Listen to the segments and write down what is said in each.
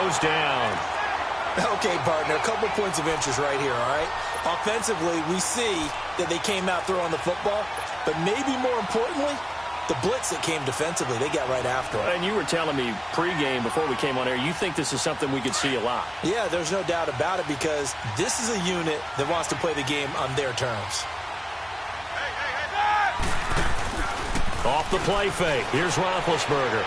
goes down. Okay, partner, a couple points of interest right here, all right? Offensively, we see that they came out throwing the football, but maybe more importantly, the blitz that came defensively, they got right after it. And you were telling me pregame before we came on air, you think this is something we could see a lot. Yeah, there's no doubt about it because this is a unit that wants to play the game on their terms. Off the play fake. Here's Roethlisberger.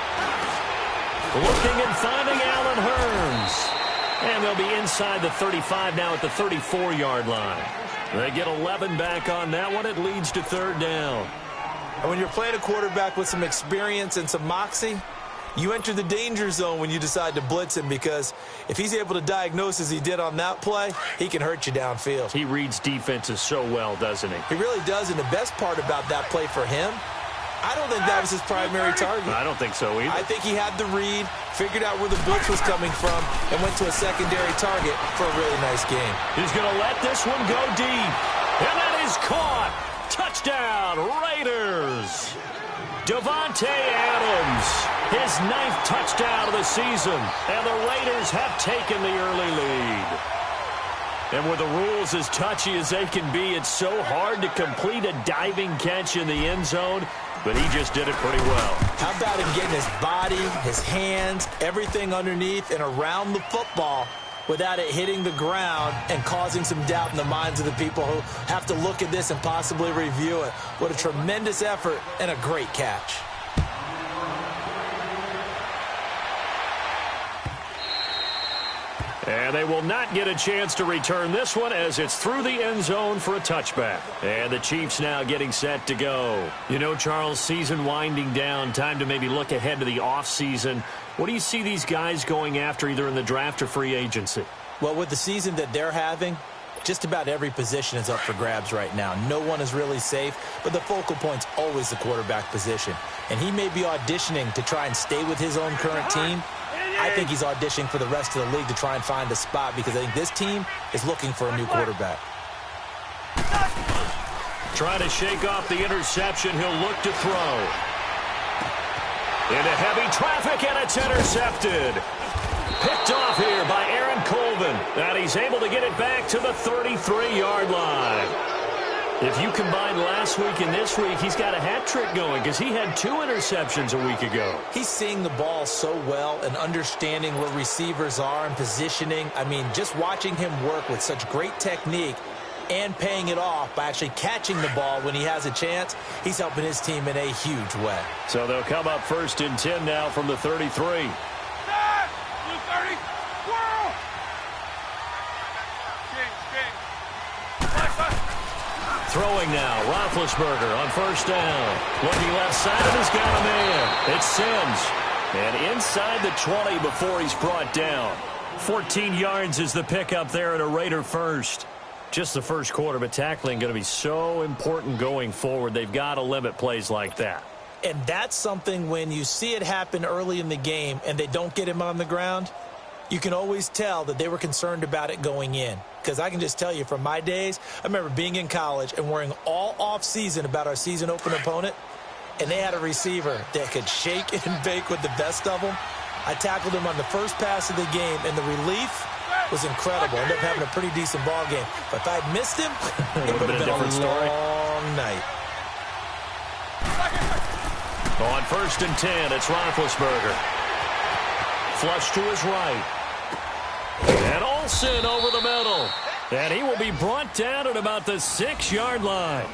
Looking and finding Allen Hurns. And they'll be inside the 35 now at the 34-yard line. They get 11 back on that one. It leads to third down. And when you're playing a quarterback with some experience and some moxie, you enter the danger zone when you decide to blitz him because if he's able to diagnose as he did on that play, he can hurt you downfield. He reads defenses so well, doesn't he? He really does, and the best part about that play for him, I don't think that was his primary target. I don't think so either. I think he had the read, figured out where the blitz was coming from, and went to a secondary target for a really nice game. He's going to let this one go deep. And that is caught. Touchdown, Raiders. Davante Adams, his 9th touchdown of the season. And the Raiders have taken the early lead. And with the rules as touchy as they can be, it's so hard to complete a diving catch in the end zone. But he just did it pretty well. How about him getting his body, his hands, everything underneath and around the football without it hitting the ground and causing some doubt in the minds of the people who have to look at this and possibly review it. What a tremendous effort and a great catch. And they will not get a chance to return this one as it's through the end zone for a touchback. And the Chiefs now getting set to go. You know, Charles, season winding down, time to maybe look ahead to the offseason. What do you see these guys going after either in the draft or free agency? Well, with the season that they're having, just about every position is up for grabs right now. No one is really safe, but the focal point's always the quarterback position. And he may be auditioning to try and stay with his own current team. I think he's auditioning for the rest of the league to try and find a spot because I think this team is looking for a new quarterback. Trying to shake off the interception. He'll look to throw. Into heavy traffic, and it's intercepted. Picked off here by Aaron Colvin. And he's able to get it back to the 33-yard line. If you combine last week and this week, he's got a hat trick going because he had 2 interceptions a week ago. He's seeing the ball so well and understanding where receivers are and positioning. I mean, just watching him work with such great technique and paying it off by actually catching the ball when he has a chance, he's helping his team in a huge way. So they'll come up 1st and 10 now from the 33. Throwing now, Roethlisberger on 1st down. Looking left side, and he's got a man. It's Sims. And inside the 20 before he's brought down. 14 yards is the pickup there at a Raider first. Just the first quarter, but tackling going to be so important going forward. They've got to limit plays like that. And that's something when you see it happen early in the game and they don't get him on the ground, you can always tell that they were concerned about it going in. Because I can just tell you from my days, I remember being in college and worrying all off-season about our season open opponent, and they had a receiver that could shake and bake with the best of them. I tackled him on the first pass of the game, and the relief was incredible. Ended up having a pretty decent ball game. But if I'd missed him, it would have been a long night. On 1st and 10, it's Roethlisberger. Flush to his right. And Olsen over the middle. And he will be brought down at about the 6-yard line.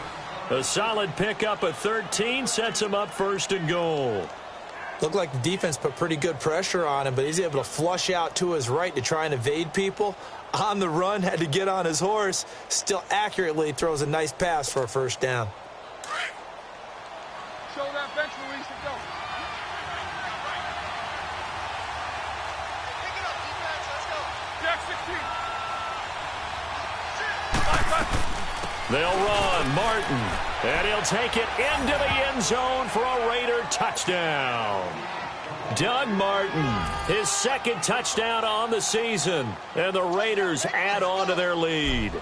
A solid pickup at 13 sets him up 1st and goal. Looked like the defense put pretty good pressure on him, but he's able to flush out to his right to try and evade people. On the run, had to get on his horse. Still accurately throws a nice pass for a 1st down. Show that bench release and go. They'll run. Martin. And he'll take it into the end zone for a Raider touchdown. Doug Martin, his 2nd touchdown on the season. And the Raiders add on to their lead.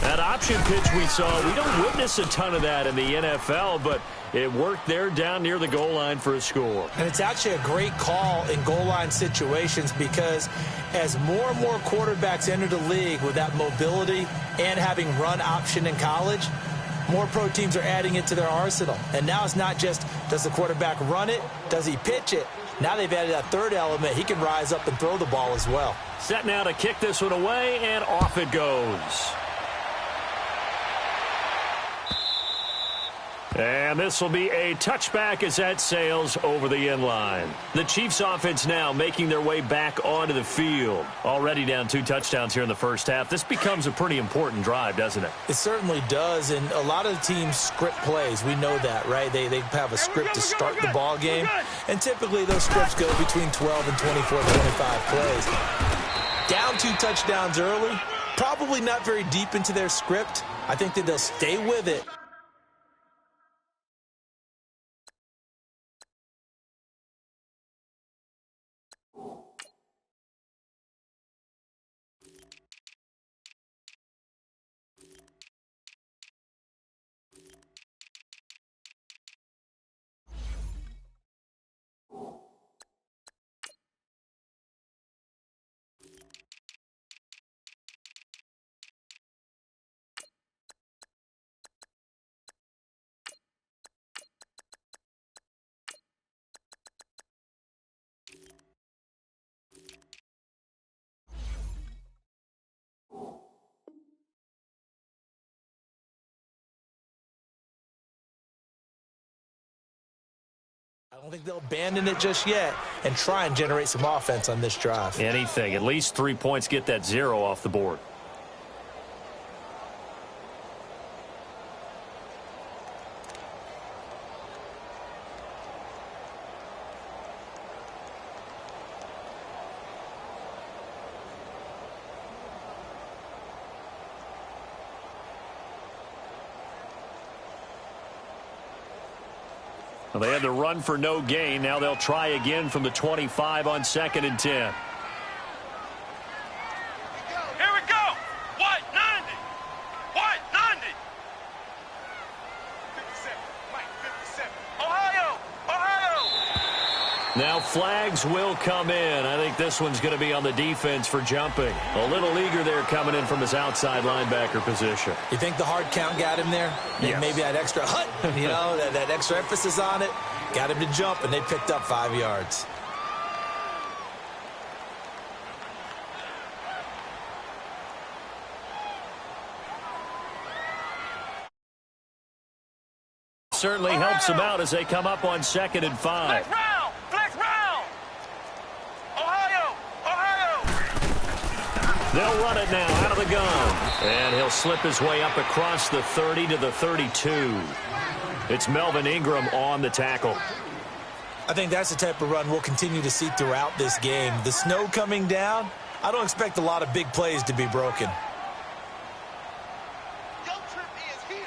That option pitch we saw, we don't witness a ton of that in the NFL, but It worked there down near the goal line for a score. And it's actually a great call in goal line situations because as more and more quarterbacks enter the league with that mobility and having run option in college, more pro teams are adding it to their arsenal. And now it's not just, does the quarterback run it? Does he pitch it? Now they've added that third element. He can rise up and throw the ball as well. Set now to kick this one away, and off it goes. And this will be a touchback as that sails over the end line. The Chiefs offense now making their way back onto the field. Already down 2 touchdowns here in the first half. This becomes a pretty important drive, doesn't it? It certainly does, and a lot of the teams script plays. We know that, right? They have a script to start the ball game, and typically those scripts go between 12 and 24, 25 plays. Down 2 touchdowns early, probably not very deep into their script. I think that they'll stay with it. I don't think they'll abandon it just yet and try and generate some offense on this drive. Anything. At least 3 points, get that 0 off the board. Well, they had the run for no gain. Now they'll try again from the 25 on 2nd and 10. Here we go. White 90. White 90. 57. Mike 57. Ohio. Ohio. Now flags will come in. I think this one's going to be on the defense for jumping. A little eager there coming in from his outside linebacker position. You think the hard count got him there? Yes. Maybe that extra hut, that extra emphasis on it, got him to jump, and they picked up 5 yards. Certainly helps them out as they come up on 2nd and 5. Flex round. Flex round. Ohio. Ohio. They'll run it now out of the gun. And he'll slip his way up across the 30 to the 32. It's Melvin Ingram on the tackle. I think that's the type of run we'll continue to see throughout this game. The snow coming down, I don't expect a lot of big plays to be broken.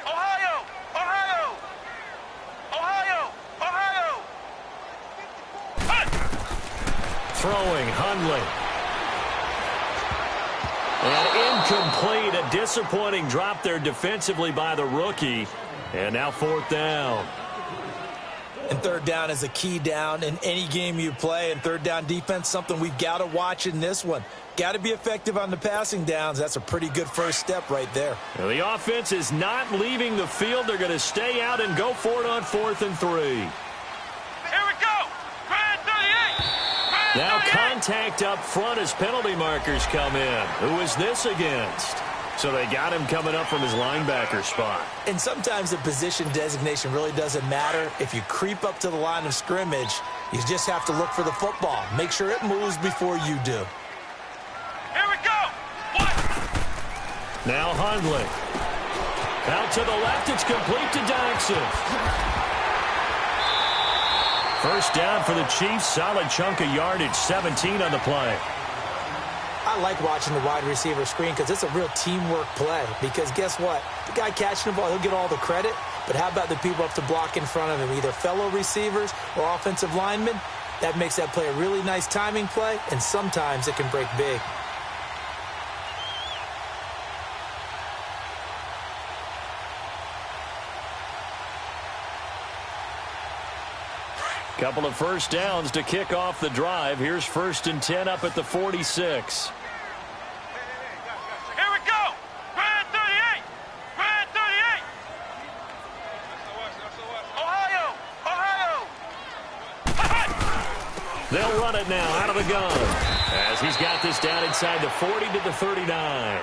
Ohio. Ohio. Ohio. Ohio. Throwing, Hundley. And incomplete, a disappointing drop there defensively by the rookie. And now 4th down. And 3rd down is a key down in any game you play. And 3rd down defense, something we've got to watch in this one. Got to be effective on the passing downs. That's a pretty good first step right there. Now the offense is not leaving the field. They're going to stay out and go for it on 4th and 3. Here we go. Grand 38. Grand Now 38. contact up front as penalty markers come in. Who is this against? So they got him coming up from his linebacker spot. And sometimes the position designation really doesn't matter. If you creep up to the line of scrimmage, you just have to look for the football. Make sure it moves before you do. Here we go. What? Now Hundley. Out to the left. It's complete to Doxson. First down for the Chiefs. Solid chunk of yardage. 17 on the play. I like watching the wide receiver screen because it's a real teamwork play. Because guess what? The guy catching the ball, he'll get all the credit. But how about the people up to block in front of him, either fellow receivers or offensive linemen? That makes that play a really nice timing play, and sometimes it can break big. Couple of first downs to kick off the drive. Here's 1st and 10 up at the 46. Here we go. Grand 38. Grand 38. Ohio. They'll run it now out of the gun as he's got this down inside the 40 to the 39.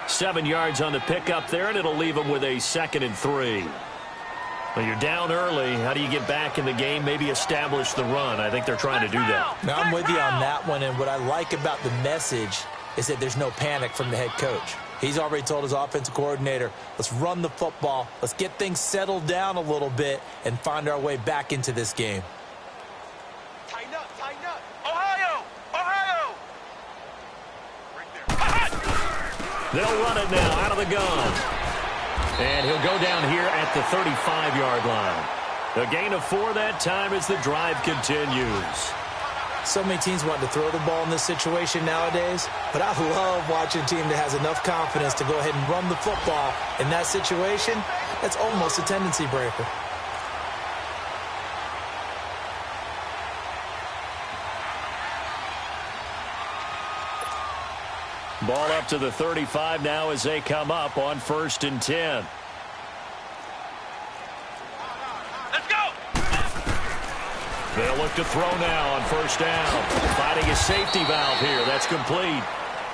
7 yards on the pickup there, and it'll leave him with a 2nd and 3. Well, you're down early. How do you get back in the game? Maybe establish the run. I think they're trying to do that. Now, I'm with you on that one, and what I like about the message is that there's no panic from the head coach. He's already told his offensive coordinator, let's run the football, let's get things settled down a little bit and find our way back into this game. Tighten up. Ohio. Right there. They'll run it now out of the gun. And he'll go down here at the 35-yard line. A gain of 4 that time as the drive continues. So many teams want to throw the ball in this situation nowadays, but I love watching a team that has enough confidence to go ahead and run the football. In that situation, that's almost a tendency breaker. Ball up to the 35 now as they come up on 1st and 10. Let's go. They'll look to throw now on 1st down. Finding a safety valve here. That's complete.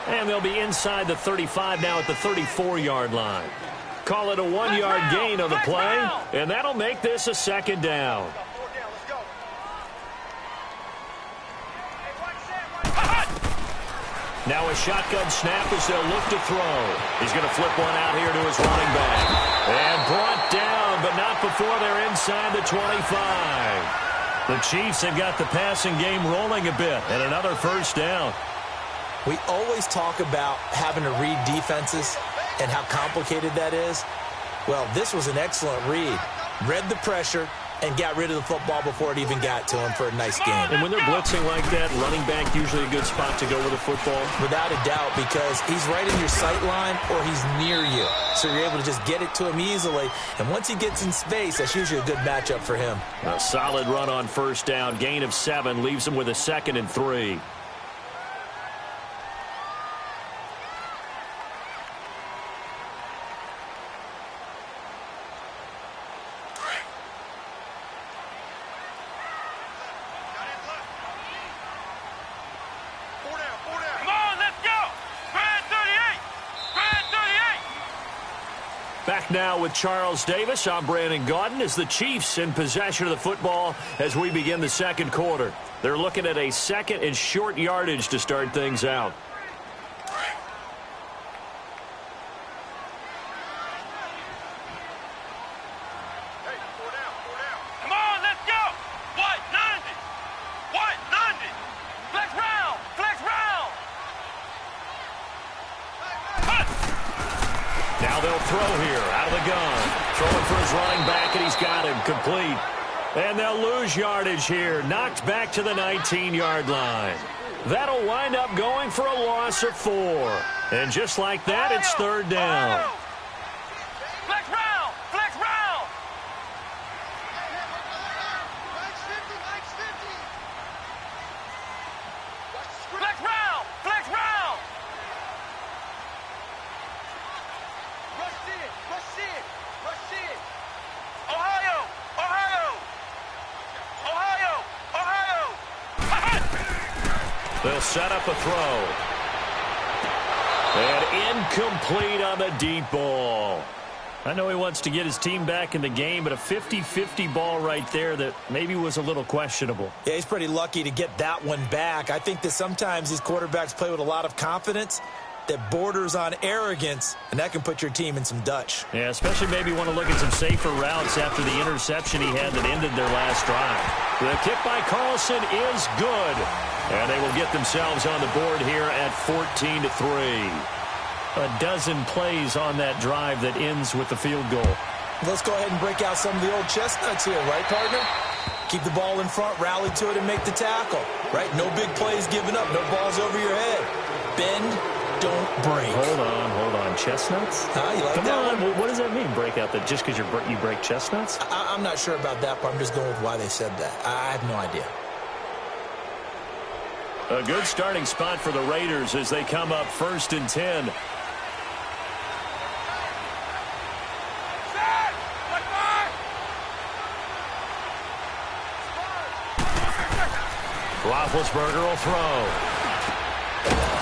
And they'll be inside the 35 now at the 34-yard line. Call it a 1-yard gain on the play, and that'll make this a 2nd down. Now a shotgun snap as they'll look to throw. He's going to flip one out here to his running back. And brought down, but not before they're inside the 25. The Chiefs have got the passing game rolling a bit, and another 1st down. We always talk about having to read defenses and how complicated that is. Well, this was an excellent read. Read the pressure and got rid of the football before it even got to him for a nice game. And when they're blitzing like that, running back usually a good spot to go with the football? Without a doubt, because he's right in your sight line or he's near you. So you're able to just get it to him easily. And once he gets in space, that's usually a good matchup for him. A solid run on 1st down. Gain of 7 leaves him with a 2nd and 3. Back now with Charles Davis. I'm Brandon Gaudin as the Chiefs in possession of the football as we begin the 2nd quarter. They're looking at a 2nd and short yardage to start things out. Come on, let's go. What? 90. What? 90. Flex round. Now they'll throw here out of the gun. Throwing for his running back, and he's got him complete. And they'll lose yardage here. Knocked back to the 19-yard line. That'll wind up going for a loss of 4. And just like that, it's 3rd down. Flex round. Rush in. Ohio. They'll set up a throw. And incomplete on the deep ball. I know he wants to get his team back in the game, but a 50-50 ball right there that maybe was a little questionable. Yeah, he's pretty lucky to get that one back. I think that sometimes these quarterbacks play with a lot of confidence that borders on arrogance, and that can put your team in some Dutch. Yeah, especially maybe want to look at some safer routes after the interception he had that ended their last drive. The kick by Carlson is good, and they will get themselves on the board here at 14-3. A dozen plays on that drive that ends with the field goal. Let's go ahead and break out some of the old chestnuts here, right, partner? Keep the ball in front, rally to it, and make the tackle, right? No big plays given up, no balls over your head. Bend, don't break. Hold on. Chestnuts? You like Come that on. one? What does that mean, break out? That just because you break chestnuts? I'm not sure about that, but I'm just going with why they said that. I have no idea. A good starting spot for the Raiders as they come up 1st and 10. Roethlisberger will throw.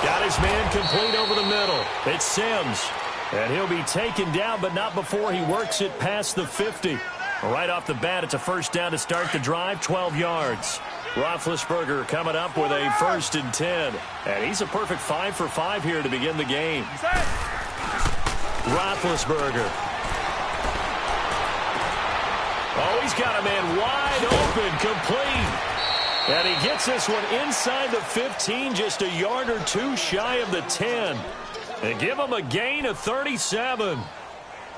Got his man complete over the middle. It's Sims. And he'll be taken down, but not before he works it past the 50. Right off the bat, it's a first down to start the drive, 12 yards. Roethlisberger coming up with a 1st and 10. And he's a perfect 5 for 5 here to begin the game. Roethlisberger. Oh, he's got a man wide open, complete. And he gets this one inside the 15, just a yard or two shy of the 10. And give him a gain of 37.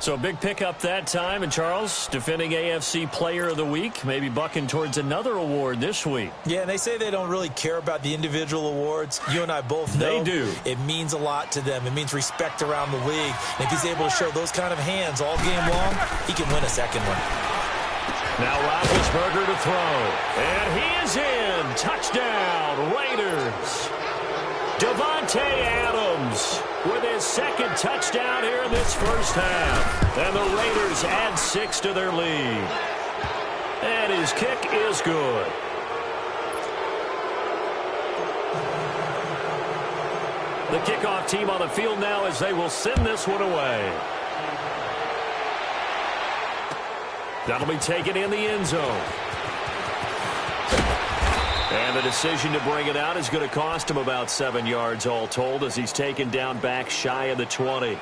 So a big pickup that time. And Charles, defending AFC Player of the Week, maybe bucking towards another award this week. Yeah, and they say they don't really care about the individual awards. You and I both know they do. It means a lot to them. It means respect around the league. And if he's able to show those kind of hands all game long, he can win a second one. Now Roethlisberger to throw. And he is in. Touchdown, Raiders. Davante Adams with his second touchdown here in this first half. And the Raiders add 6 to their lead. And his kick is good. The kickoff team on the field now as they will send this one away. That'll be taken in the end zone. And the decision to bring it out is going to cost him about 7 yards all told as he's taken down back shy of the 20.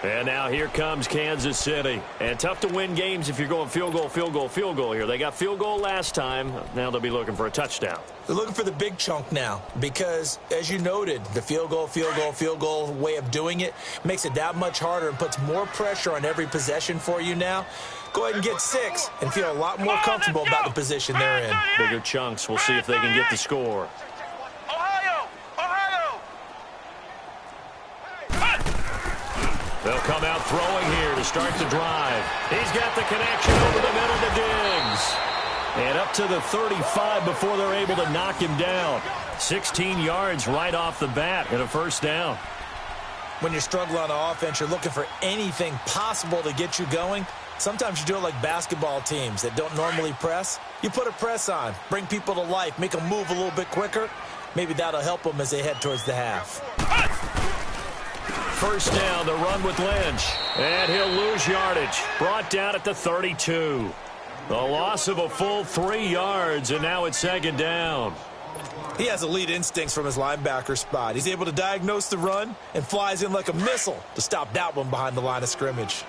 And now here comes Kansas City. And tough to win games if you're going field goal here. They got field goal last time. Now they'll be looking for a touchdown. They're looking for the big chunk now because, as you noted, the field goal way of doing it makes it that much harder and puts more pressure on every possession for you now. Go ahead and get 6 and feel a lot more comfortable about the position they're in. Bigger chunks. We'll see if they can get the score. Ohio! They'll come out throwing here to start the drive. He's got the connection over the middle to Diggs. And up to the 35 before they're able to knock him down. 16 yards right off the bat and a first down. When you're struggling on offense, you're looking for anything possible to get you going. Sometimes you do it like basketball teams that don't normally press. You put a press on, bring people to life, make them move a little bit quicker. Maybe that'll help them as they head towards the half. First down, the run with Lynch. And he'll lose yardage. Brought down at the 32. The loss of a full 3 yards, and now it's second down. He has elite instincts from his linebacker spot. He's able to diagnose the run and flies in like a missile to stop that one behind the line of scrimmage.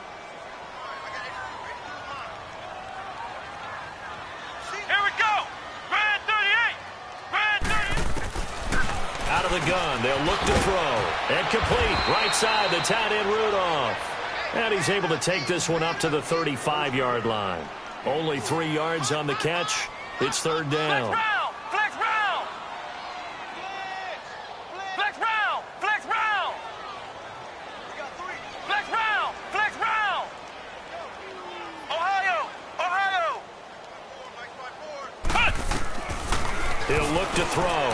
Here we go! Grand 38! Grand 38! Out of the gun, they'll look to throw. And complete, right side, the tight end Rudolph. And he's able to take this one up to the 35-yard line. Only 3 yards on the catch. It's third down. Flex round! Flex round! Flex round! Flex round! Flex round! Ohio! He'll look to throw.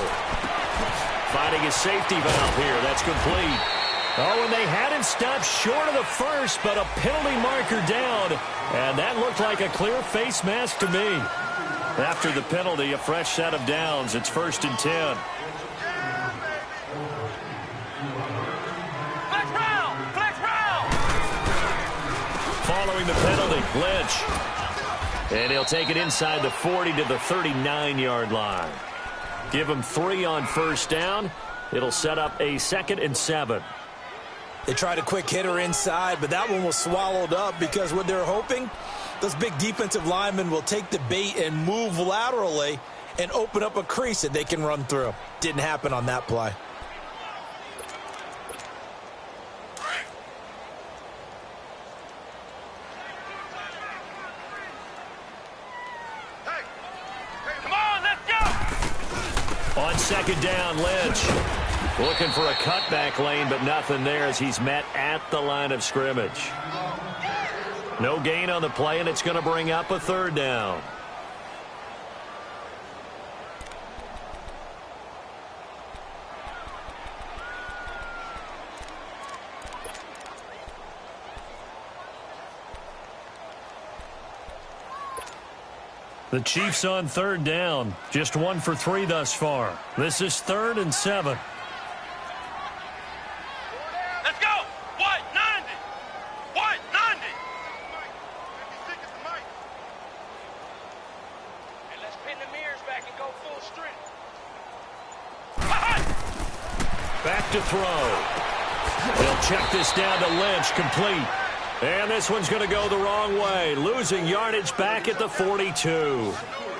Finding his safety valve here. That's complete. Oh, and they had him stopped short of the first, but a penalty marker down. And that looked like a clear face mask to me. After the penalty, a fresh set of downs. It's 1st and 10. Flex round! Flex round! Following the penalty, Lynch. And he'll take it inside the 40 to the 39-yard line. Give him 3 on first down. It'll set up a 2nd and 7. They tried a quick hitter inside, but that one was swallowed up because what they're hoping, those big defensive linemen will take the bait and move laterally and open up a crease that they can run through. Didn't happen on that play. Come on, let's go! On second down, Lynch. Looking for a cutback lane, but nothing there as he's met at the line of scrimmage. No gain on the play, and it's going to bring up a third down. The Chiefs on third down. Just 1 for 3 thus far. This is 3rd and 7. Let's go. White 90. White 90. And let's pin the mirrors back and go full strength. Back to throw. They'll check this down to Lynch, complete. And this one's going to go the wrong way, losing yardage back at the 42.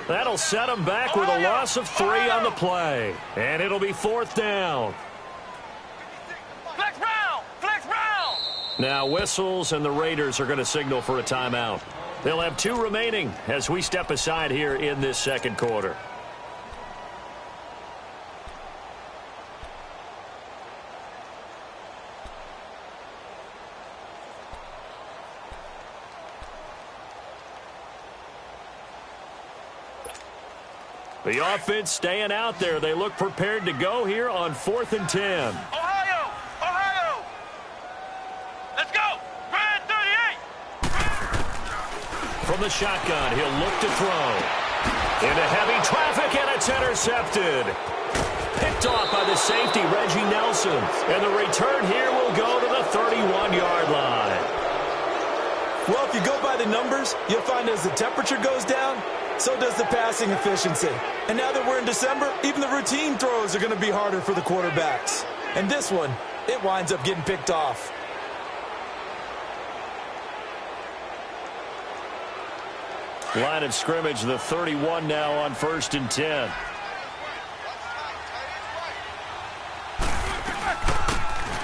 That'll set them back with a loss of 3 on the play. And it'll be 4th down. Flex round. Flex round. Now whistles, and the Raiders are going to signal for a timeout. They'll have 2 remaining as we step aside here in this second quarter. The offense staying out there. They look prepared to go here on 4th and 10. Ohio. Ohio. Let's go. Brad 38. From the shotgun, he'll look to throw. Into heavy traffic, and it's intercepted. Picked off by the safety, Reggie Nelson. And the return here will go to the 31-yard line. Well, if you go by the numbers, you'll find as the temperature goes down, so does the passing efficiency. And now that we're in December, even the routine throws are going to be harder for the quarterbacks. And this one, it winds up getting picked off. Line of scrimmage, the 31 now on 1st and 10.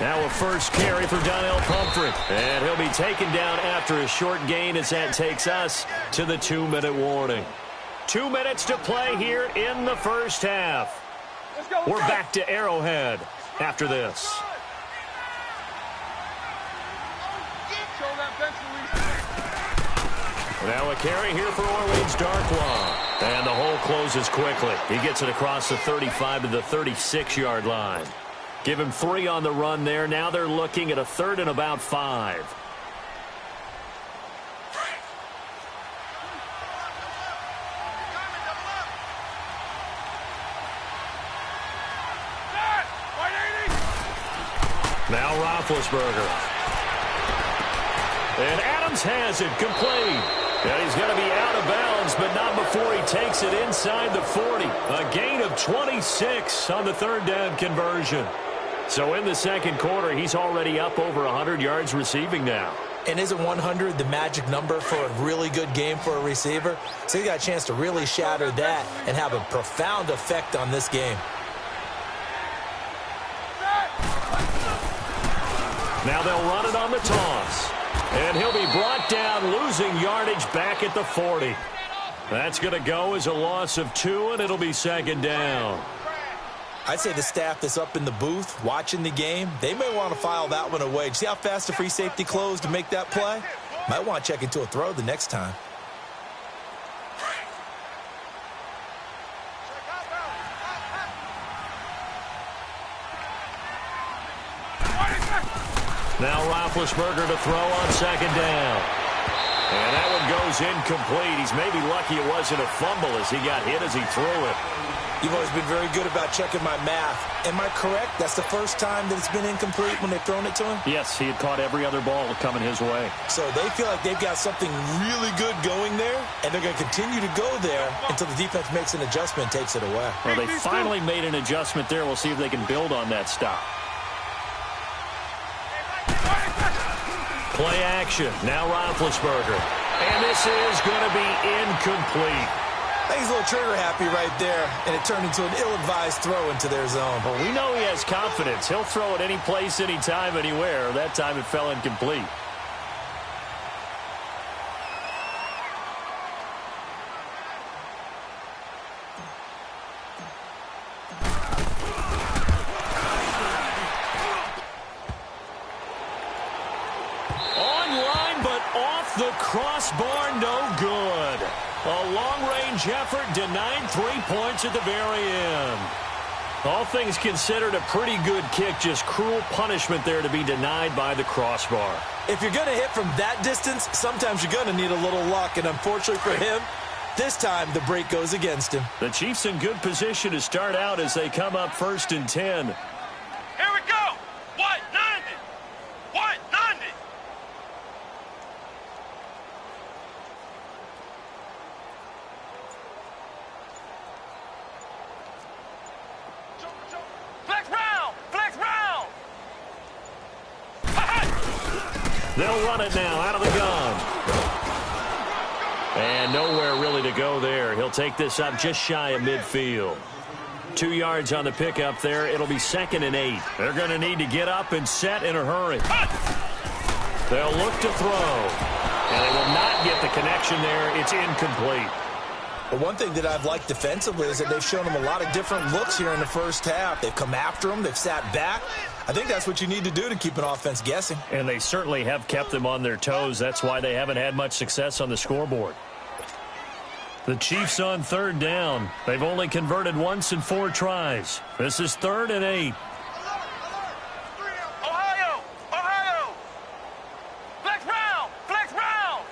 Now a first carry for Donnell Pumphrey. And he'll be taken down after a short gain as that takes us to the 2-minute warning. 2 minutes to play here in the first half. We're back to Arrowhead after this. Now a carry here for Orleans Darkwa. And the hole closes quickly. He gets it across the 35 to the 36-yard line. Give him 3 on the run there. Now they're looking at a 3rd and about 5. Now Roethlisberger. And Adams has it complete. And he's going to be out of bounds, but not before he takes it inside the 40. A gain of 26 on the 3rd down conversion. So in the second quarter, he's already up over 100 yards receiving now. And isn't 100 the magic number for a really good game for a receiver? So he got a chance to really shatter that and have a profound effect on this game. Now they'll run it on the toss. And he'll be brought down, losing yardage back at the 40. That's going to go as a loss of 2, and it'll be 2nd down. I'd say the staff that's up in the booth watching the game, they may want to file that one away. See how fast the free safety closed to make that play? Might want to check into a throw the next time. Now Roethlisberger to throw on 2nd down. And that one goes incomplete. He's maybe lucky it wasn't a fumble as he got hit as he threw it. You've always been very good about checking my math. Am I correct? That's the first time that it's been incomplete when they've thrown it to him? Yes, he had caught every other ball coming his way. So they feel like they've got something really good going there, and they're going to continue to go there until the defense makes an adjustment and takes it away. Well, they finally made an adjustment there. We'll see if they can build on that stop. Play action. Now Roethlisberger. And this is going to be incomplete. I think he's a little trigger happy right there, and it turned into an ill-advised throw into their zone. Well, we know he has confidence. He'll throw it any place, anytime, anywhere. That time it fell incomplete. the crossbar, no good. A long-range effort denied 3 points at the very end. All things considered, a pretty good kick, just cruel punishment there to be denied by the crossbar. If you're going to hit from that distance, sometimes you're going to need a little luck, and unfortunately for him, this time the break goes against him. The Chiefs in good position to start out as they come up 1st and 10. Here we go. What? 90. What? 90. Flex round. Flex round. They'll run it now out of the gun. And nowhere really to go there. He'll take this up just shy of midfield. 2 yards on the pickup there. It'll be 2nd and 8. They're going to need to get up and set in a hurry. They'll look to throw. And they will not get the connection there. It's incomplete. But one thing that I've liked defensively is that they've shown him a lot of different looks here in the first half. They've come after him. They've sat back. I think that's what you need to do to keep an offense guessing. And they certainly have kept them on their toes. That's why they haven't had much success on the scoreboard. The Chiefs on 3rd down. They've only converted once in 4 tries. This is 3rd and 8. Ohio. Ohio. Flex round. Flex round.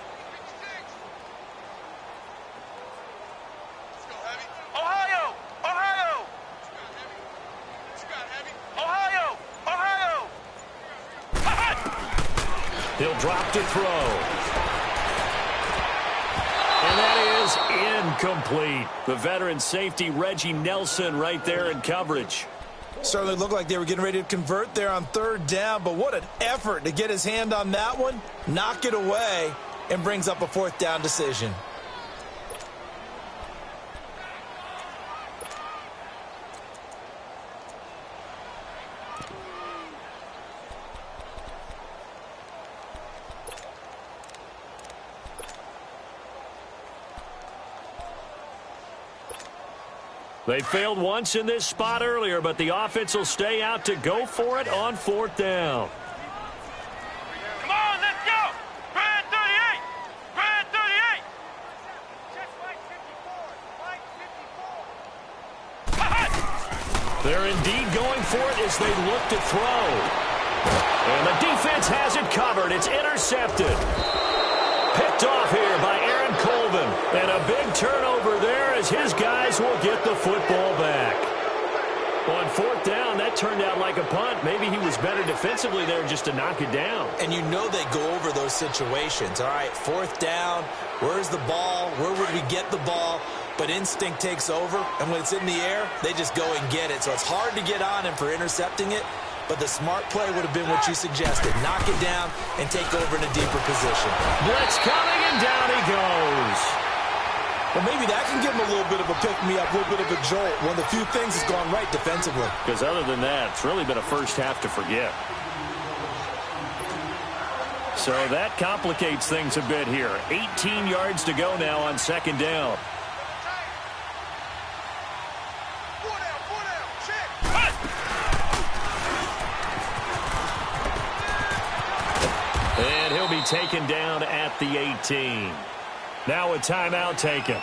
Ohio. Ohio. Ohio. Ohio. He'll drop to throw. And that is incomplete. The veteran safety, Reggie Nelson, right there in coverage. Certainly looked like they were getting ready to convert there on 3rd down, but what an effort to get his hand on that one, knock it away, and brings up a 4th down decision. They failed once in this spot earlier, but the offense will stay out to go for it on 4th down. Come on, let's go. Brand 38. Brand 38. They're indeed going for it as they look to throw. And the defense has it covered. It's intercepted. Picked off here by Aaron Colvin. And a big turnover there as his guys will get the football back. On 4th down, that turned out like a punt. Maybe he was better defensively there just to knock it down. And you know they go over those situations. All right, 4th down, where's the ball? Where would we get the ball? But instinct takes over, and when it's in the air, they just go and get it. So it's hard to get on him for intercepting it, but the smart play would have been what you suggested. Knock it down and take over in a deeper position. Blitz coming, and down he goes. Well, maybe that can give him a little bit of a pick-me-up, a little bit of a jolt. One of the few things that's gone right defensively. Because other than that, it's really been a first half to forget. So that complicates things a bit here. 18 yards to go now on 2nd down. And he'll be taken down at the 18. Now a timeout taken.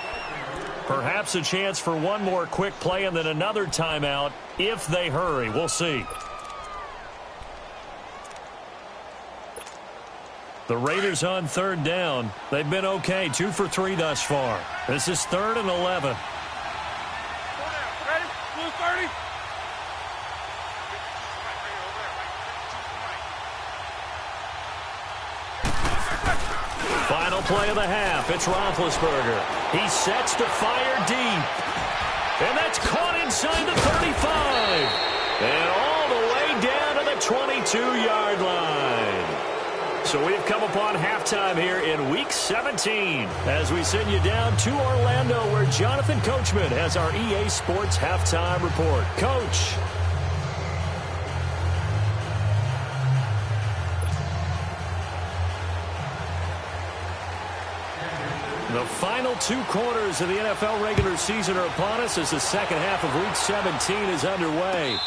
Perhaps a chance for one more quick play and then another timeout if they hurry. We'll see. The Raiders on 3rd down. They've been okay, 2 for 3 thus far. This is 3rd and 11. Ready? Blue 30. Final play of the half. It's Roethlisberger. He sets to fire deep. And that's caught inside the 35. And all the way down to the 22-yard line. So we've come upon halftime here in Week 17 as we send you down to Orlando where Jonathan Coachman has our EA Sports Halftime Report. Coach. The final 2 quarters of the NFL regular season are upon us as the second half of Week 17 is underway.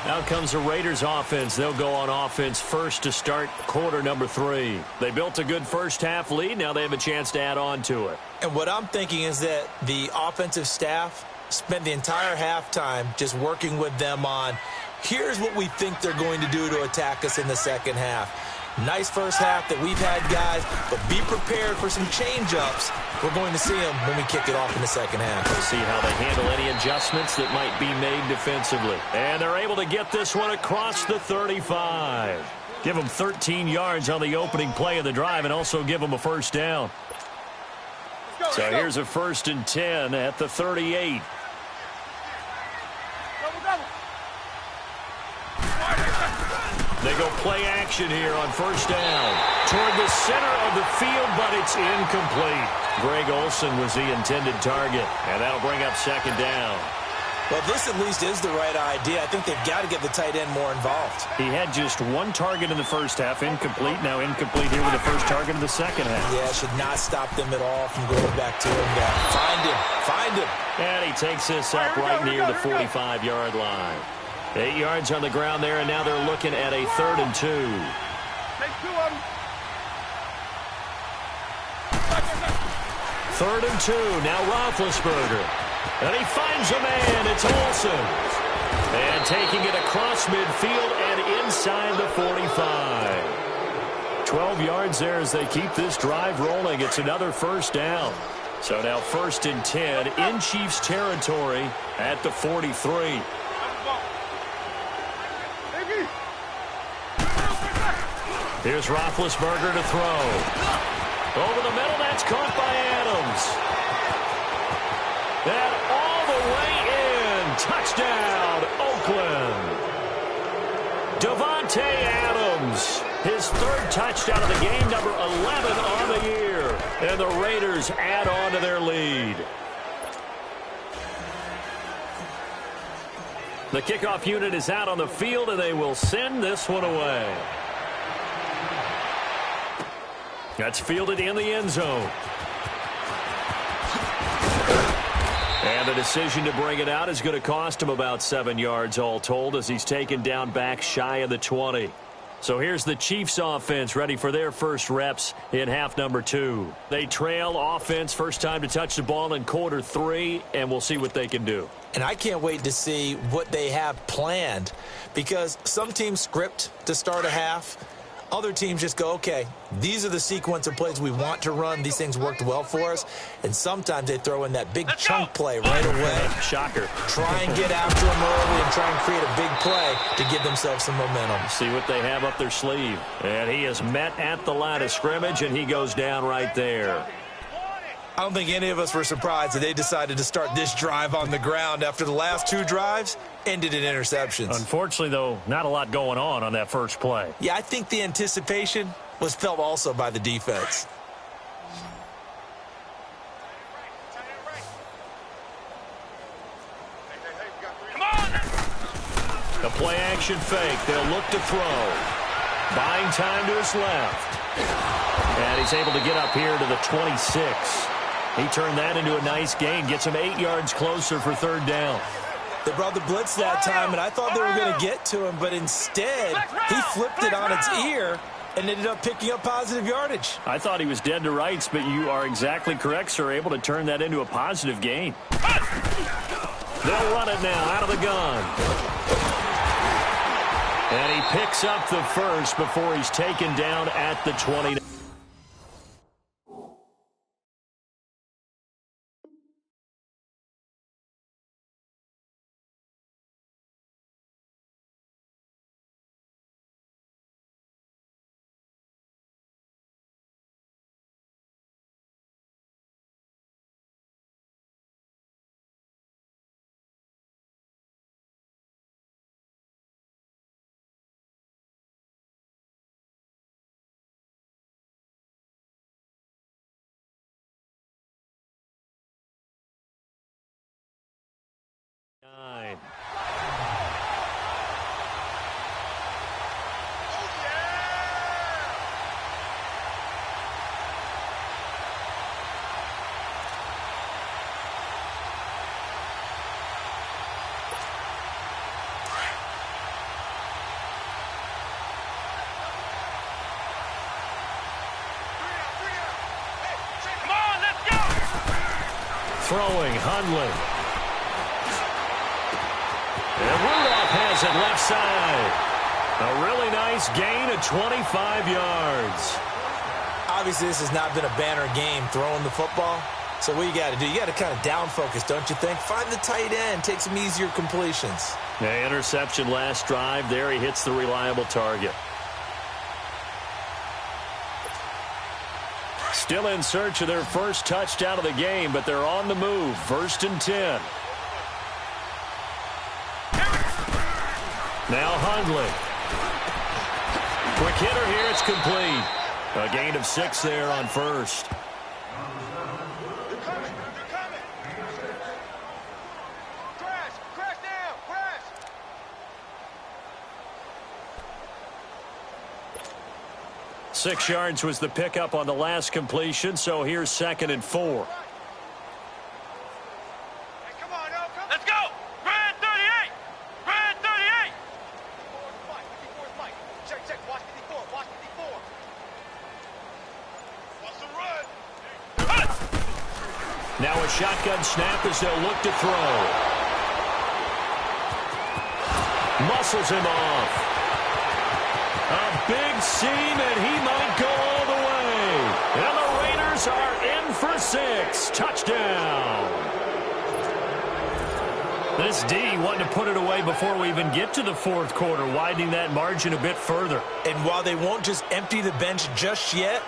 Out comes the Raiders offense. They'll go on offense first to start quarter number 3. They built a good first half lead. Now they have a chance to add on to it. And what I'm thinking is that the offensive staff spent the entire halftime just working with them on, here's what we think they're going to do to attack us in the second half. Nice first half that we've had, guys, but be prepared for some change-ups. We're going to see them when we kick it off in the second half. We'll see how they handle any adjustments that might be made defensively. And they're able to get this one across the 35. Give them 13 yards on the opening play of the drive and also give them a first down. So here's a 1st and 10 at the 38. They go play action here on first down. Toward the center of the field, but it's incomplete. Greg Olsen was the intended target, and that'll bring up second down. Well, this at least is the right idea. I think they've got to get the tight end more involved. He had just one target in the first half, incomplete. Now incomplete here with the first target in the second half. Yeah, should not stop them at all from going back to him. Find him. And he takes this up right near the 45-yard line. 8 yards on the ground there, and now they're looking at a 3rd and 2. Take 2 of them. 3rd and 2. Now Roethlisberger. And he finds a man. It's Olsen. And taking it across midfield and inside the 45. 12 yards there as they keep this drive rolling. It's another first down. So now 1st and 10 in Chiefs territory at the 43. Here's Roethlisberger to throw. Over the middle, that's caught by Adams. And all the way in. Touchdown, Oakland. Davante Adams, his 3rd touchdown of the game, number 11 on the year. And the Raiders add on to their lead. The kickoff unit is out on the field, and they will send this one away. That's fielded in the end zone. And the decision to bring it out is going to cost him about 7 yards all told as he's taken down back shy of the 20. So here's the Chiefs offense ready for their first reps in half number 2. They trail offense, first time to touch the ball in quarter 3, and we'll see what they can do. And I can't wait to see what they have planned, because some teams script to start a half. Other teams just go, okay, these are the sequence of plays we want to run. These things worked well for us. And sometimes they throw in that big chunk play right away. Shocker. Try and get after them early and try and create a big play to give themselves some momentum. See what they have up their sleeve. And he is met at the line of scrimmage, and he goes down right there. I don't think any of us were surprised that they decided to start this drive on the ground after the last 2 drives ended in interceptions. Unfortunately, though, not a lot going on that first play. Yeah, I think the anticipation was felt also by the defense. Come on! The play action fake. They'll look to throw. Buying time to his left. And he's able to get up here to the 26. He turned that into a nice gain. Gets him 8 yards closer for 3rd down. They brought the blitz that time, and I thought they were going to get to him, but instead he flipped it on its ear and ended up picking up positive yardage. I thought he was dead to rights, but you are exactly correct, sir. Able to turn that into a positive gain. They'll run it now out of the gun. And he picks up the first before he's taken down at the 20. Throwing, Hundley. And Rudolph has it left side. A really nice gain of 25 yards. Obviously, this has not been a banner game throwing the football. So what you got to do, you got to kind of down focus, don't you think? Find the tight end, take some easier completions. The interception last drive. There he hits the reliable target. Still in search of their first touchdown of the game, but they're on the move. 1st and 10. Now Hundley. Quick hitter here. It's complete. A gain of 6 there on first. They're coming. Crash now. Crash. 6 yards was the pickup on the last completion, so here's 2nd and 4. Let's go! Brad 38! Brad 38! Check. Watch 54. Watch the run. Now a shotgun snap as they'll look to throw. Muscles him off. A big seam, and he might go all the way. And the Raiders are in for 6. Touchdown. This D wanting to put it away before we even get to the 4th quarter, widening that margin a bit further. And while they won't just empty the bench just yet,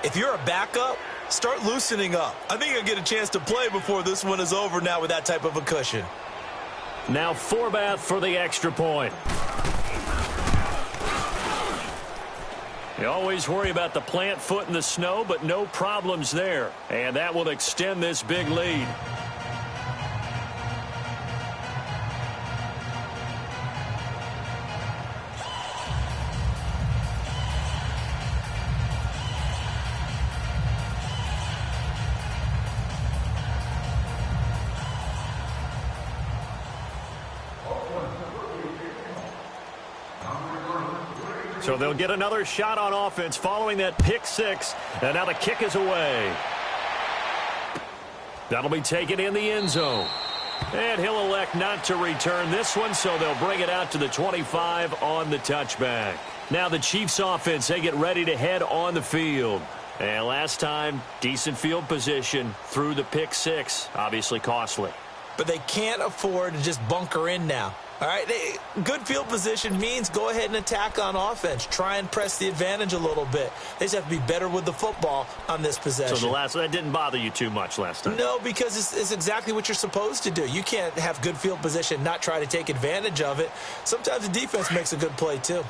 if you're a backup, start loosening up. I think you'll get a chance to play before this one is over now with that type of a cushion. Now Forbath for the extra point. You always worry about the plant foot in the snow, but no problems there. And that will extend this big lead. So they'll get another shot on offense following that pick 6. And now the kick is away. That'll be taken in the end zone. And he'll elect not to return this one, so they'll bring it out to the 25 on the touchback. Now the Chiefs offense, they get ready to head on the field. And last time, decent field position through the pick 6. Obviously costly. But they can't afford to just bunker in now. All right, good field position means go ahead and attack on offense. Try and press the advantage a little bit. They just have to be better with the football on this possession. So that didn't bother you too much last time? No, because it's exactly what you're supposed to do. You can't have good field position, not try to take advantage of it. Sometimes the defense makes a good play, too.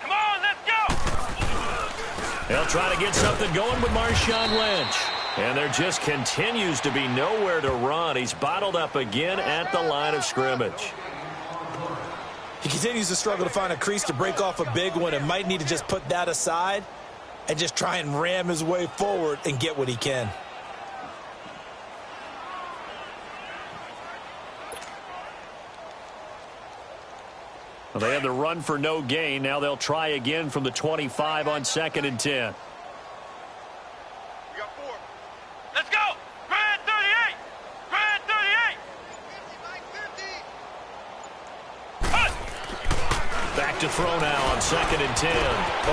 Come on, let's go! They'll try to get something going with Marshawn Lynch. And there just continues to be nowhere to run. He's bottled up again at the line of scrimmage. He continues to struggle to find a crease to break off a big one and might need to just put that aside and just try and ram his way forward and get what he can. Well, they had the run for no gain. Now they'll try again from the 25 on 2nd and 10. Let's go! Brad 38! Brad 38! Back to throw now on 2nd and 10.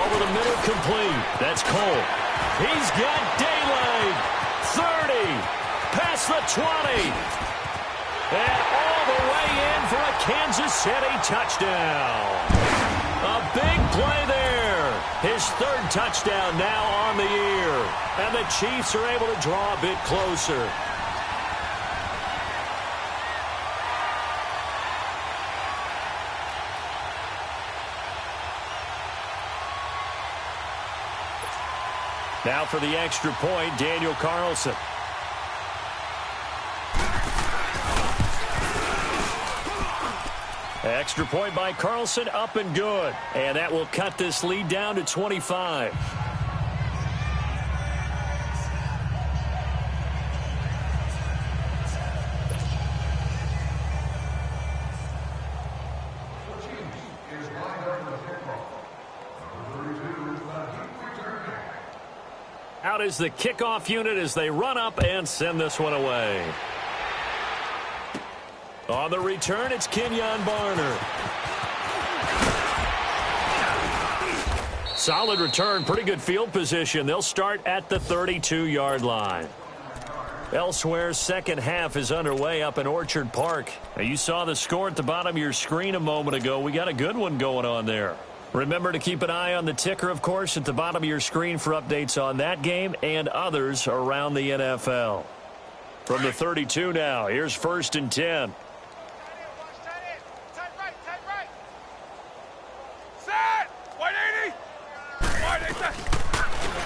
Over the middle, complete. That's Cole. He's got daylight. 30. Past the 20. And all the way in for a Kansas City touchdown. A big play there. His 3rd touchdown now on the year. And the Chiefs are able to draw a bit closer. Now for the extra point, Daniel Carlson. Extra point by Carlson, up and good. And that will cut this lead down to 25. Out is the kickoff unit as they run up and send this one away. On the return, it's Kenyon Barner. Solid return, pretty good field position. They'll start at the 32-yard line. Elsewhere, second half is underway up in Orchard Park. Now, you saw the score at the bottom of your screen a moment ago. We got a good one going on there. Remember to keep an eye on the ticker, of course, at the bottom of your screen for updates on that game and others around the NFL. From the 32 now, here's 1st and 10.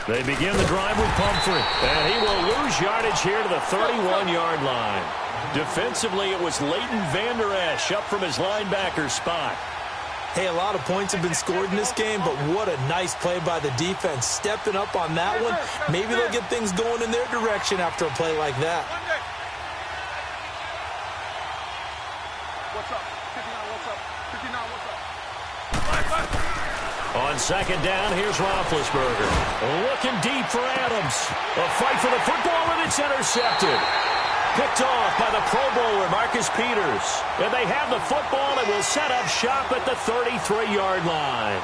They begin the drive with Pumphrey, and he will lose yardage here to the 31-yard line. Defensively, it was Leighton Vander Esch up from his linebacker spot. Hey, a lot of points have been scored in this game, but what a nice play by the defense. Stepping up on that one, maybe they'll get things going in their direction after a play like that. What's up? 59, what's up? 59, what's up? On second down, here's Roethlisberger. Looking deep for Adams. A fight for the football, and it's intercepted. Picked off by the Pro Bowler, Marcus Peters. And they have the football and will set up shop at the 33-yard line.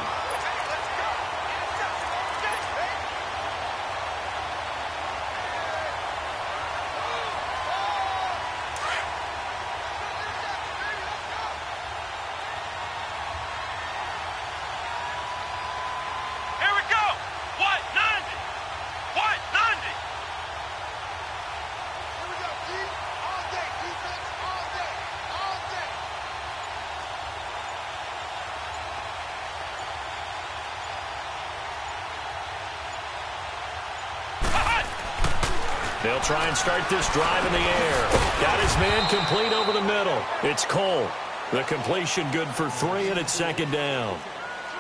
They'll try and start this drive in the air. Got his man complete over the middle. It's Cole. The completion good for 3, and it's second down.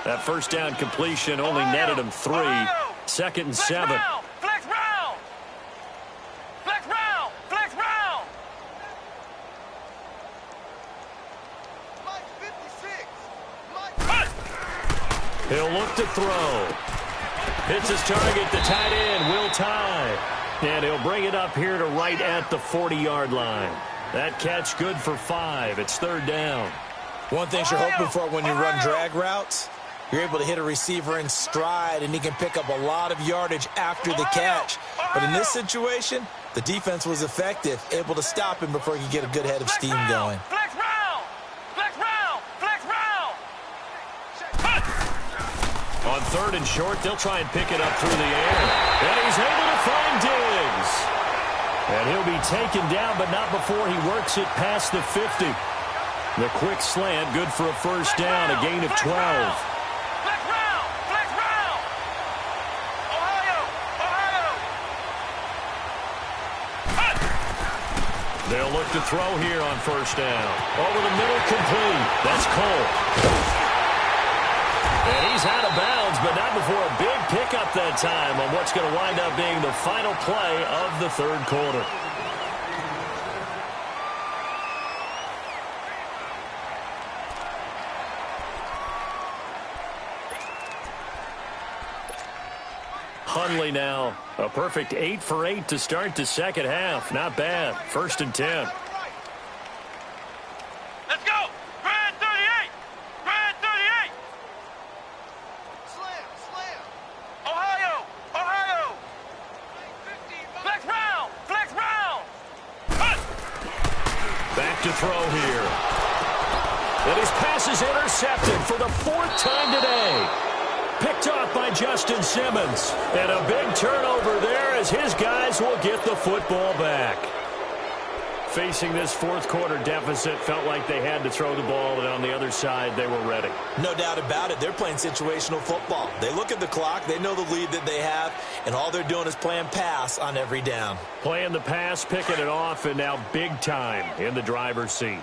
That first down completion only netted him 3. Second and 7. Flex round! Flex round! Flex round! Mike 56. He'll look to throw. Hits his target, the tight end, Will Tye. And he'll bring it up here to right at the 40-yard line. That catch good for 5. It's third down. One thing you're hoping for when you run drag routes, you're able to hit a receiver in stride, and he can pick up a lot of yardage after the catch. But in this situation, the defense was effective, able to stop him before he could get a good head of steam going. Flex round! Flex round! Flex round! On third and short, they'll try and pick it up through the air. And he's able to find Diggs. And he'll be taken down, but not before he works it past the 50. The quick slant, good for a first down, a gain of 12. Flex round! Flex round! Ohio! Ohio! They'll look to throw here on first down. Over the middle, complete. That's Cole. And he's out of bounds, but not before a big pickup that time on what's going to wind up being the final play of the third quarter. Hundley now, a perfect 8 for 8 to start the second half. Not bad. First and 10. Let's go! Grand 38! Grand 38! Slam! Slam! Ohio! Ohio! Flex round! Flex round! Back to throw here. And his pass is intercepted for the 4th time today. Picked off by Justin Simmons. And a big turnover there as his guys will get the football back. Facing this fourth quarter deficit, felt like they had to throw the ball, and on the other side, they were ready. No doubt about it. They're playing situational football. They look at the clock. They know the lead that they have, and all they're doing is playing pass on every down. Playing the pass, picking it off, and now big time in the driver's seat.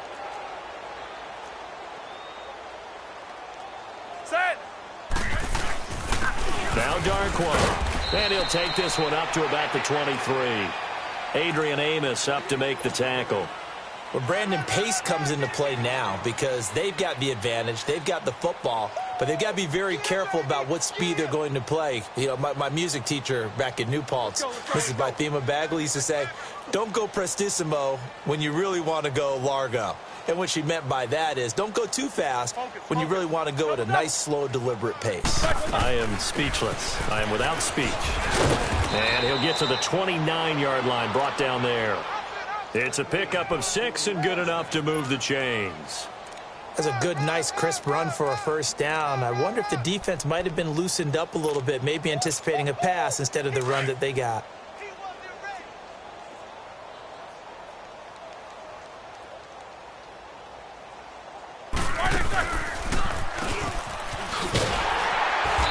Set! Now Darkwa. And he'll take this one up to about the 23. Adrian Amos up to make the tackle. Well, Brandon, pace comes into play now because they've got the advantage. They've got the football. But they've got to be very careful about what speed they're going to play. You know, my music teacher back in New Paltz, Mrs. Bythema Bagley, used to say, don't go prestissimo when you really want to go largo. And what she meant by that is don't go too fast when you really want to go at a nice, slow, deliberate pace. I am speechless. I am without speech. And he'll get to the 29-yard line, brought down there. It's a pickup of 6 and good enough to move the chains. That's a good, nice, crisp run for a first down. I wonder if the defense might have been loosened up a little bit, maybe anticipating a pass instead of the run that they got.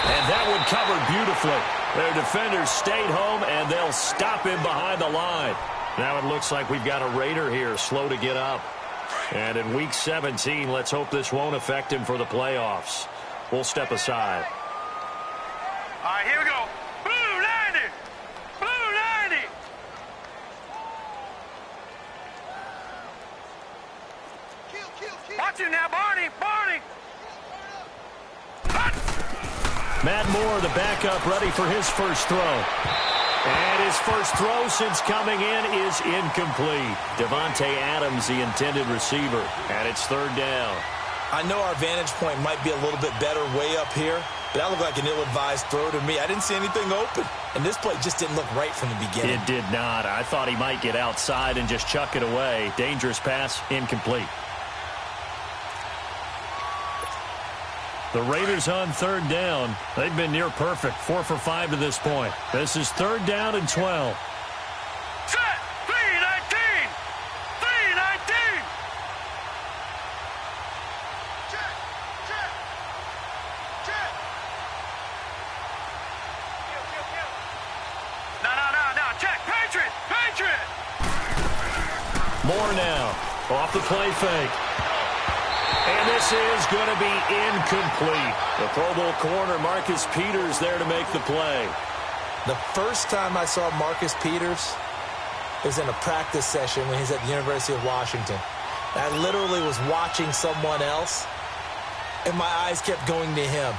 And that one covered beautifully. Their defenders stayed home, and they'll stop him behind the line. Now it looks like we've got a Raider here, slow to get up. And in Week 17, let's hope this won't affect him for the playoffs. We'll step aside. All right, here we go. Blue 90. Blue 90. Watch it now, Barney. Barney. Matt Moore, the backup, ready for his first throw. And his first throw since coming in is incomplete. Davante Adams, the intended receiver, and it's third down. I know our vantage point might be a little bit better way up here, but that looked like an ill-advised throw to me. I didn't see anything open, and this play just didn't look right from the beginning. It did not. I thought he might get outside and just chuck it away. Dangerous pass, incomplete. The Raiders on third down. They've been near perfect, 4 for 5 to this point. This is third down and 12. Set. 319. 319. Check. Check. Check. No. Check. Patriot. Patriot. Moore now. Off the play fake. And this is going to be incomplete. The Pro Bowl corner, Marcus Peters, there to make the play. The first time I saw Marcus Peters was in a practice session when he's at the University of Washington. I literally was watching someone else, and my eyes kept going to him.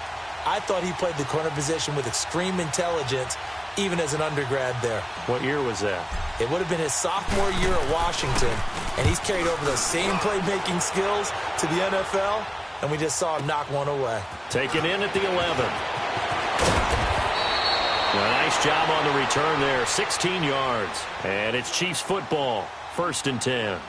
I thought he played the corner position with extreme intelligence, even as an undergrad there. What year was that? It would have been his sophomore year at Washington, and he's carried over those same playmaking skills to the NFL, and we just saw him knock one away. Taken in at the 11. A nice job on the return there, 16 yards. And it's Chiefs football, 1st and 10.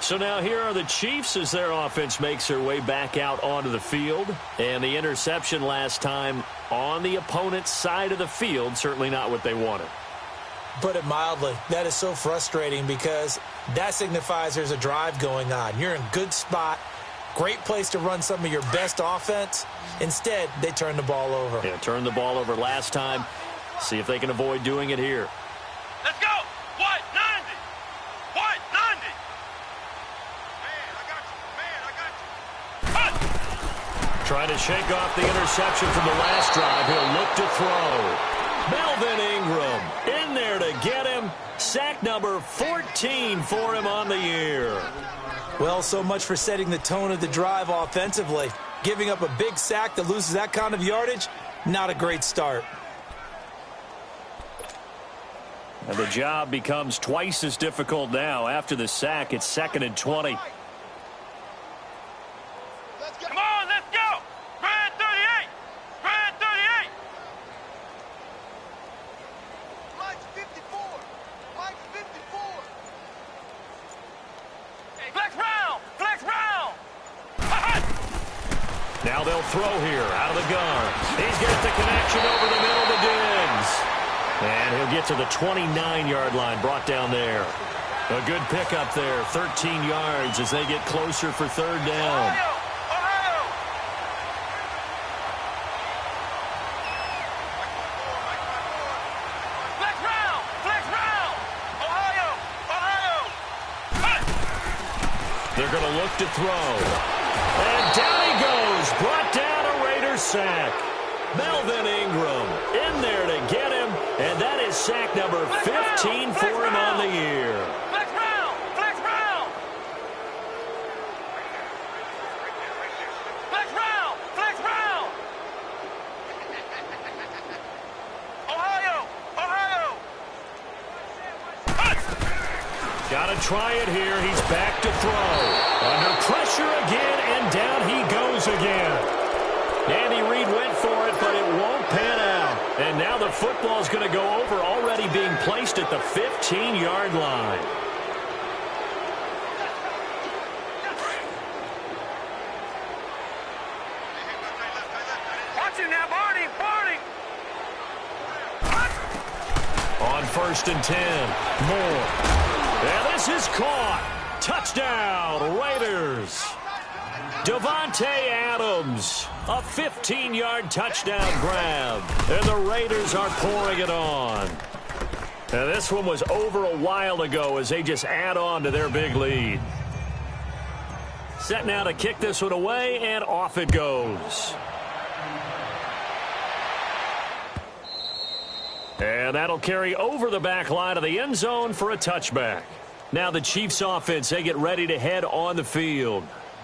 So now here are the Chiefs as their offense makes their way back out onto the field. And the interception last time on the opponent's side of the field, certainly not what they wanted. Put it mildly, that is so frustrating because that signifies there's a drive going on. You're in a good spot, great place to run some of your best offense. Instead, they turn the ball over. Yeah, turned the ball over last time. See if they can avoid doing it here. Let's go. White 90. White 90. Man, I got you. Trying to shake off the interception from the last drive. He'll look to throw. Melvin Ingram in there to get him. Sack number 14 for him on the year. Well, so much for setting the tone of the drive offensively. Giving up a big sack that loses that kind of yardage, not a great start. And the job becomes twice as difficult now. After the sack, it's 2nd and 20. Come on, let's go. Red 38. Red 38. Mike's 54. Mike's 54. Flex round. Flex round. Now they'll throw here out of the gun. He's got the connection over the middle to Diggs. And he'll get to the 29-yard line, brought down there. A good pickup there, 13 yards as they get closer for third down. Ohio. Flex round. Flex round. Ohio. They're going to look to throw. And down he goes, brought down a Raiders sack. Melvin Ingram in there to get him, and that is sack number 15 for him on the year. Flex round! Flex round! Flex round! Flex round! Got to try it here. He's back to throw. Under pressure again, and down he goes again. Andy Reid went for it, but it won't pan out. And now the football's going to go over, already being placed at the 15-yard line. Watch him now, Barney. On 1st and 10, Moore. And this is caught. Touchdown, Raiders. Davante Adams, a 15-yard touchdown grab. And the Raiders are pouring it on. And this one was over a while ago as they just add on to their big lead. Set now to kick this one away, and off it goes. And that'll carry over the back line of the end zone for a touchback. Now the Chiefs offense, they get ready to head on the field.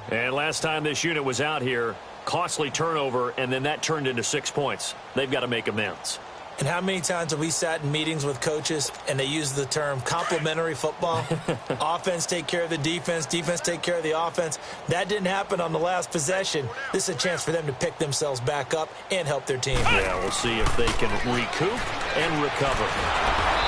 And last time this unit was out here, costly turnover, and then that turned into 6 points. They've got to make amends. And how many times have we sat in meetings with coaches and they use the term complementary football? Offense take care of the defense, defense take care of the offense. That didn't happen on the last possession. This is a chance for them to pick themselves back up and help their team. Yeah, we'll see if they can recoup and recover.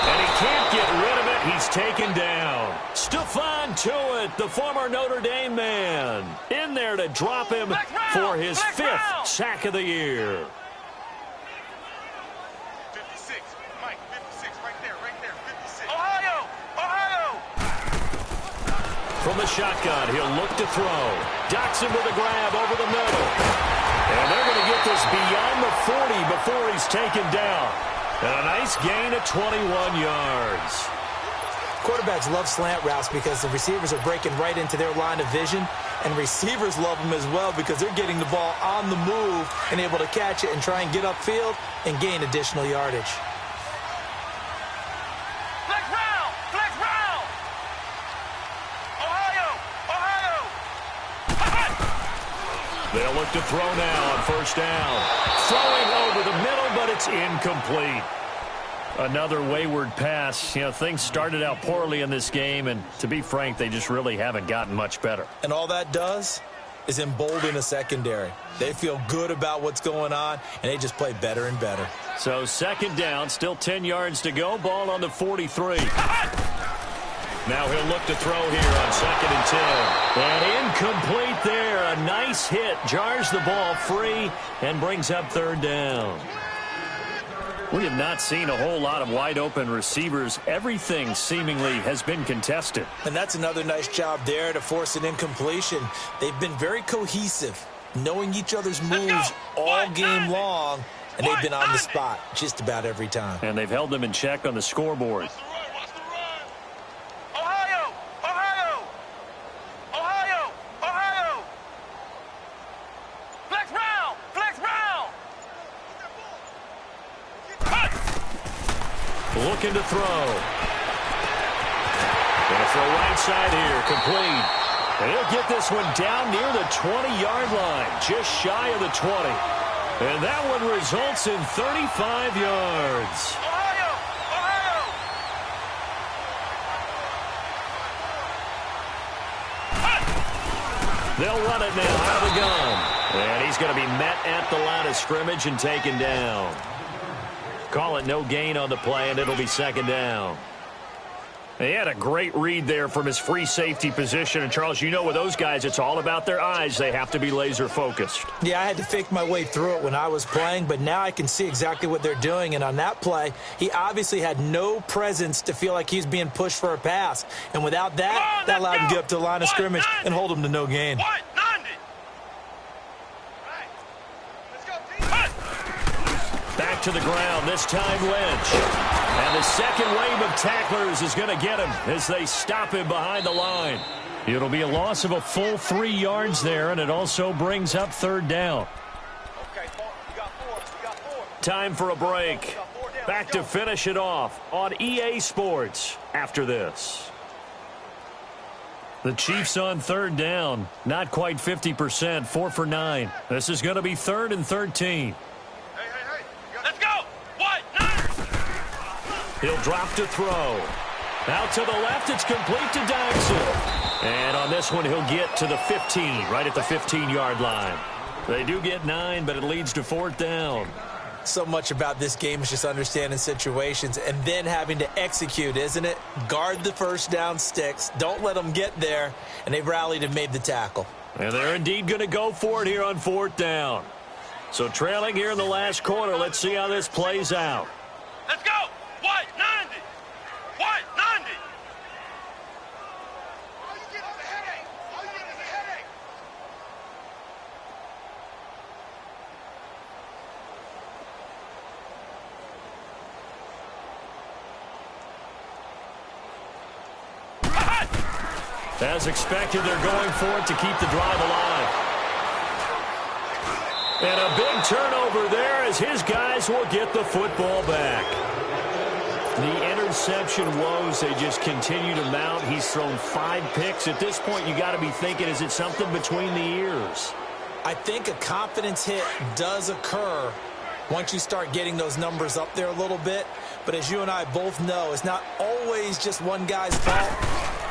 And he can't get rid of it. He's taken down. Stephon Tuitt, the former Notre Dame man, in there to drop him for his 5th sack of the year. 56, Mike, 56, right there, 56. Ohio! From the shotgun, he'll look to throw. Doxson with a grab over the middle. And they're going to get this beyond the 40 before he's taken down. And a nice gain of 21 yards. Quarterbacks love slant routes because the receivers are breaking right into their line of vision, and receivers love them as well because they're getting the ball on the move and able to catch it and try and get upfield and gain additional yardage. Flex round! Ohio! They'll look to throw now on 1st down. Throwing over the middle, but it's incomplete. Another wayward pass. You know, things started out poorly in this game, and to be frank, they just really haven't gotten much better. And all that does is embolden a secondary. They feel good about what's going on, and they just play better and better. So 2nd down, still 10 yards to go. Ball on the 43. Now he'll look to throw here on 2nd and 10. And incomplete there. A nice hit. Jars the ball free and brings up 3rd down. We have not seen a whole lot of wide-open receivers. Everything seemingly has been contested. And that's another nice job there to force an incompletion. They've been very cohesive, knowing each other's moves all game long, and they've been on the spot just about every time. And they've held them in check on the scoreboard. Looking to throw. Going to throw right side here, complete. And he'll get this one down near the 20-yard line, just shy of the 20. And that one results in 35 yards. They'll run it now out of the gun. And he's going to be met at the line of scrimmage and taken down. Call it no gain on the play, and it'll be 2nd down. He had a great read there from his free safety position. And, Charles, you know with those guys, it's all about their eyes. They have to be laser-focused. Yeah, I had to fake my way through it when I was playing, but now I can see exactly what they're doing. And on that play, he obviously had no presence to feel like he's being pushed for a pass. And without that, that allowed him to get up to the line of scrimmage and hold him to no gain. Back to the ground, this time Lynch. And the second wave of tacklers is going to get him as they stop him behind the line. It'll be a loss of a full 3 yards there, and it also brings up 3rd down. Time for a break. Back to finish it off on EA Sports after this. The Chiefs on 3rd down, not quite 50%, 4 for 9. This is going to be 3rd and 13. Let's go! What? He'll drop to throw. Out to the left, it's complete to Dodson. And on this one, he'll get to the 15, right at the 15-yard line. They do get 9, but it leads to 4th down. So much about this game is just understanding situations and then having to execute, isn't it? Guard the first down sticks. Don't let them get there. And they've rallied and made the tackle. And they're indeed going to go for it here on 4th down. So trailing here in the last quarter, let's see how this plays out. Let's go. White 90. White 90. All you get is a headache. All you get is a headache. As expected, they're going for it to keep the drive alive. And a big turnover there as his guys will get the football back. The interception woes, they just continue to mount. He's thrown 5 picks. At this point, you got to be thinking, is it something between the ears? I think a confidence hit does occur once you start getting those numbers up there a little bit. But as you and I both know, it's not always just one guy's fault.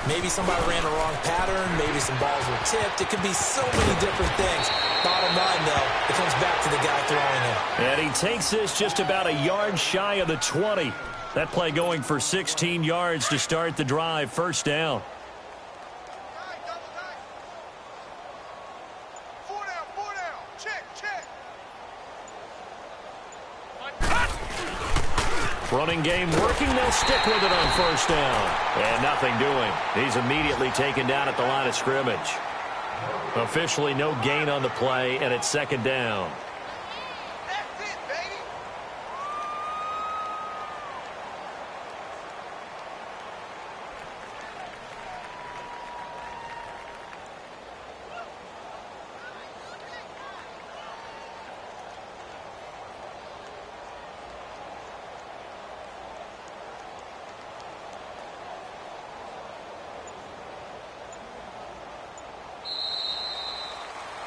Maybe somebody ran the wrong pattern. Maybe some balls were tipped. It could be so many different things. Bottom line, though, it comes back to the guy throwing it. And he takes this just about a yard shy of the 20. That play going for 16 yards to start the drive. 1st down. 4 down, 4 down. Check, check. Running game working. They'll stick with it on 1st down. And nothing doing. He's immediately taken down at the line of scrimmage. Officially no gain on the play, and it's 2nd down. That's it, baby.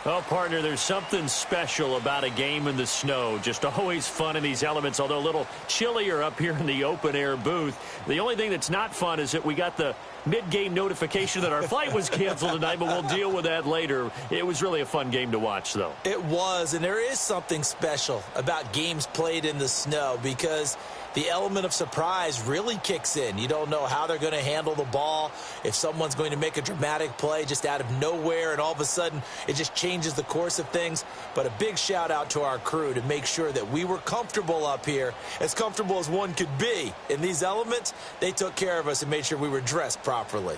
Well, partner, there's something special about a game in the snow. Just always fun in these elements, although a little chillier up here in the open-air booth. The only thing that's not fun is that we got the mid-game notification that our flight was canceled tonight, but we'll deal with that later. It was really a fun game to watch, though. It was, and there is something special about games played in the snow because the element of surprise really kicks in. You don't know how they're going to handle the ball, if someone's going to make a dramatic play just out of nowhere, and all of a sudden it just changes the course of things. But a big shout out to our crew to make sure that we were comfortable up here, as comfortable as one could be. In these elements, they took care of us and made sure we were dressed properly.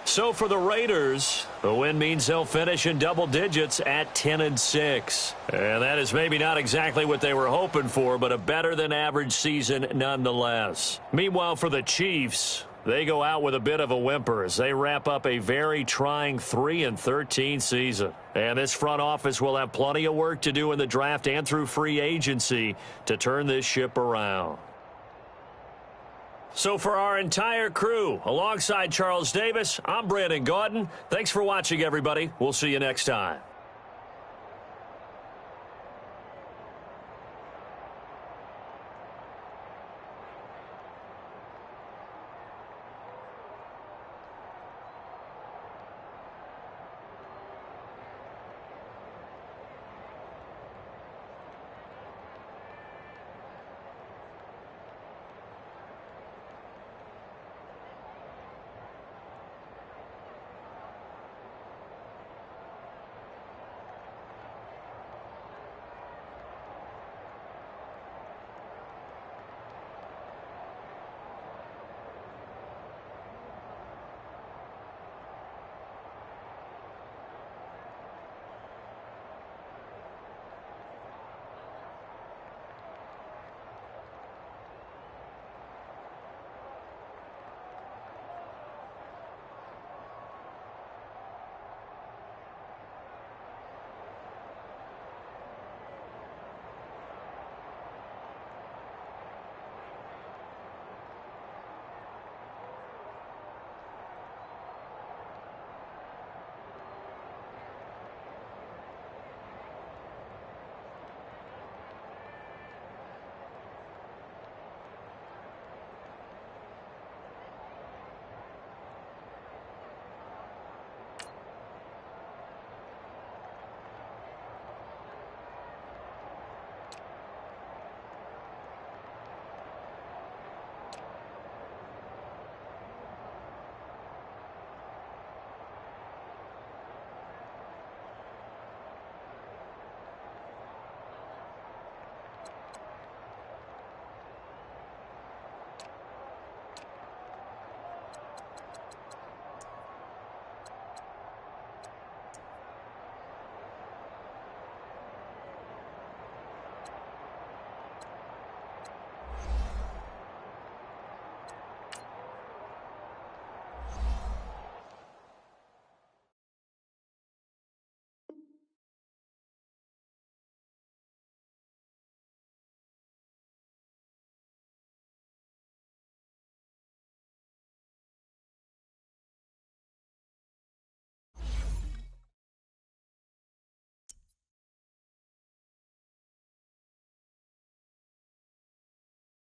So for the Raiders, the win means they'll finish in double digits at 10-6. And that is maybe not exactly what they were hoping for, but a better than average season nonetheless. Meanwhile, for the Chiefs, they go out with a bit of a whimper as they wrap up a very trying 3-13 season. And this front office will have plenty of work to do in the draft and through free agency to turn this ship around. So for our entire crew, alongside Charles Davis, I'm Brandon Gaudin. Thanks for watching, everybody. We'll see you next time.